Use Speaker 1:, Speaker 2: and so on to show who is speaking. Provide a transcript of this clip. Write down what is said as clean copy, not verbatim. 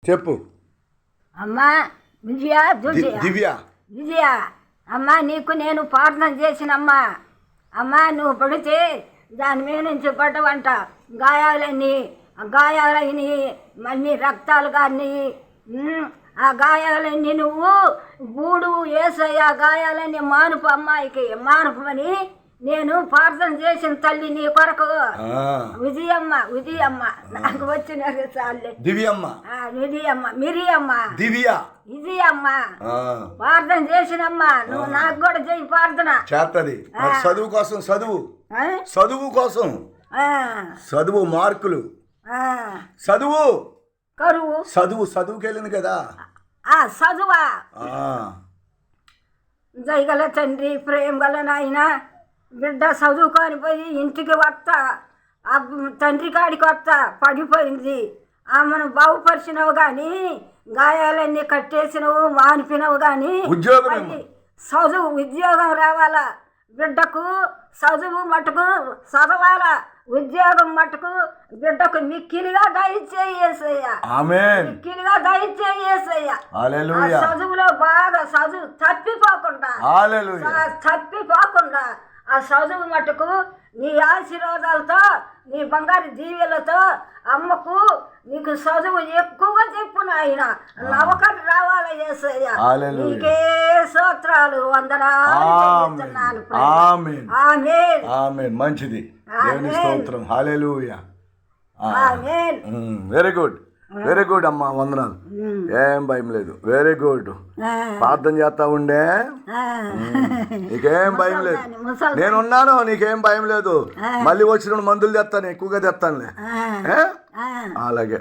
Speaker 1: చెప్పు.
Speaker 2: అమ్మా విజయ
Speaker 1: దివ్య
Speaker 2: విజయ అమ్మా నీకు నేను ప్రార్థన చేసినమ్మా. అమ్మా నువ్వు పడితే దాని మీద నుంచి పడ్డవంట, గాయాలని మళ్ళీ రక్తాలు కానీ ఆ గాయాలన్నీ నువ్వు గూడు ఏసయ్య గాయాలన్నీ మానుపు, అమ్మాయికి మానుపమని నేను ప్రార్థన చేసిన తల్లి నీ కొరకు. విజయమ్మ నాకు వచ్చిన చాలే.
Speaker 1: దివ్యమ్మ
Speaker 2: మిరియమ్మ విజయమ్మ ప్రార్థన చేసినమ్మా. నువ్వు నాకు కూడా చేయి ప్రార్థన.
Speaker 1: చేస్తది చదువు కోసం, చదువు మార్కులు, చదువుకి వెళ్ళింది కదా.
Speaker 2: చదువా దయగల తండ్రి, ప్రేమ గల నాయన, బిడ్డ చదువుకొని పోయి ఇంటికి వస్తా, తండ్రి కాడికి వస్తా, పడిపోయింది. ఆమెను బాగుపరిచినవు కానీ గాయాలన్నీ కట్టేసినవు, మానిపినవు కానీ ఉద్యోగం రావాలా బిడ్డకు. చదువు మటుకు చదవాలా, ఉద్యోగం మటుకు బిడ్డకు మిక్కిలిగా దయచేయేసయ్యా, మిక్కిలిగా దయచేయేసయ్యా. చదువులో బాగా తప్పిపోకుండా ఆ చదువు మటుకు నీ ఆశీర్వాదాలతో, నీ బంగారు దీవెలతో అమ్మకు నీకు చదువు ఎక్కువగా చెప్పు నాయన. నవకటి రావాలి యేసయ్యా. నీకే స్తోత్రాలు, వందనాలు.
Speaker 1: ఆమేన్. మంచిది, దేవుని స్తోత్రం. హల్లెలూయా. వెరీ గుడ్ అమ్మా, వందనాలు. ఏం భయం లేదు, వెరీ గుడ్. ప్రార్థన చేస్తా ఉండే, నీకేం భయం లేదు. నేనున్నాను, నీకేం భయం లేదు. మళ్ళీ వచ్చిన మందులు తెస్తాను, ఎక్కువగా తెస్తానులే. అలాగే.